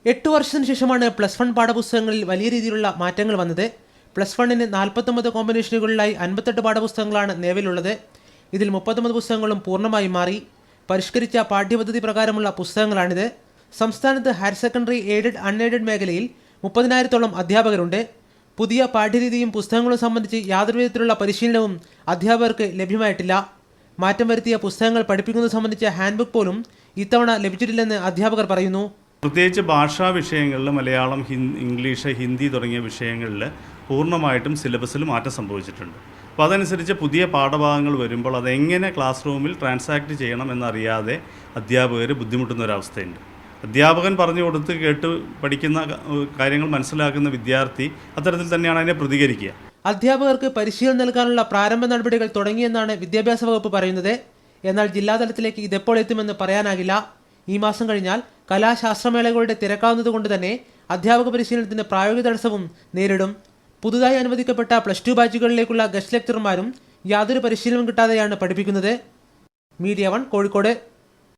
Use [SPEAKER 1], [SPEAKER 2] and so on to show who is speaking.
[SPEAKER 1] 8 വർഷത്തിന് ശേഷമാണ് +1 പാഠപുസ്തകങ്ങളിൽ വലിയ രീതിയിലുള്ള മാറ്റങ്ങൾ വന്നത്. +1-ന് 49 കോമ്പിനേഷനുകളിലായി 58 പാഠപുസ്തകങ്ങളാണ് നിലവിലുള്ളത്. ഇതിൽ 39 പുസ്തകങ്ങളും പൂർണ്ണമായും മാറി. പരിഷ്കരിച്ച പാഠ്യപദ്ധതി പ്രകാരമുള്ള പുസ്തകങ്ങളാണിത്. സംസ്ഥാനത്ത് ഹയർ സെക്കൻഡറി എയ്ഡഡ് അൺഎയ്ഡഡ് മേഖലയിൽ 30,000-ഓളം അധ്യാപകരുണ്ട്. പുതിയ പാഠ്യരീതിയും പുസ്തകങ്ങളും സംബന്ധിച്ച് യാതൊരു വിധത്തിലുള്ള പരിശീലനവും അധ്യാപകർക്ക് ലഭ്യമായിട്ടില്ല. മാറ്റം വരുത്തിയ പുസ്തകങ്ങൾ പഠിപ്പിക്കുന്നത് സംബന്ധിച്ച ഹാൻഡ്ബുക്ക് പോലും ഇത്തവണ ലഭിച്ചിട്ടില്ലെന്ന് അധ്യാപകർ പറയുന്നു.
[SPEAKER 2] പ്രത്യേകിച്ച് ഭാഷാ വിഷയങ്ങളിൽ മലയാളം, ഇംഗ്ലീഷ്, ഹിന്ദി തുടങ്ങിയ വിഷയങ്ങളിൽ പൂർണ്ണമായിട്ടും സിലബസിൽ മാറ്റം സംഭവിച്ചിട്ടുണ്ട്. അപ്പോൾ അതനുസരിച്ച് പുതിയ പാഠഭാഗങ്ങൾ വരുമ്പോൾ അതെങ്ങനെ ക്ലാസ് റൂമിൽ ട്രാൻസാക്ട് ചെയ്യണം എന്നറിയാതെ അധ്യാപകർ ബുദ്ധിമുട്ടുന്ന ഒരവസ്ഥയുണ്ട്. അധ്യാപകൻ പറഞ്ഞു കൊടുത്ത് കേട്ട് പഠിക്കുന്ന കാര്യങ്ങൾ മനസ്സിലാക്കുന്ന വിദ്യാർത്ഥി അത്തരത്തിൽ തന്നെയാണ് അതിനെ പ്രതികരിക്കുക.
[SPEAKER 1] അധ്യാപകർക്ക് പരിശീലനം നൽകാനുള്ള പ്രാരംഭ നടപടികൾ തുടങ്ങിയെന്നാണ് വിദ്യാഭ്യാസ വകുപ്പ് പറയുന്നത്. എന്നാൽ ജില്ലാതലത്തിലേക്ക് ഇതെപ്പോൾ എത്തുമെന്ന് പറയാനാകില്ല. ഈ മാസം കഴിഞ്ഞാൽ കലാശാസ്ത്രമേളകളുടെ തിരക്കാവുന്നതുകൊണ്ട് തന്നെ അധ്യാപക പരിശീലനത്തിന് പ്രായോഗിക തടസ്സവും നേരിടും. പുതുതായി അനുവദിക്കപ്പെട്ട +2 ബാച്ചുകളിലേക്കുള്ള ഗസ്റ്റ് ലെക്ചർമാരും യാതൊരു പരിശീലനവും കിട്ടാതെയാണ് പഠിപ്പിക്കുന്നത്. മീഡിയ 1 കോഴിക്കോട്.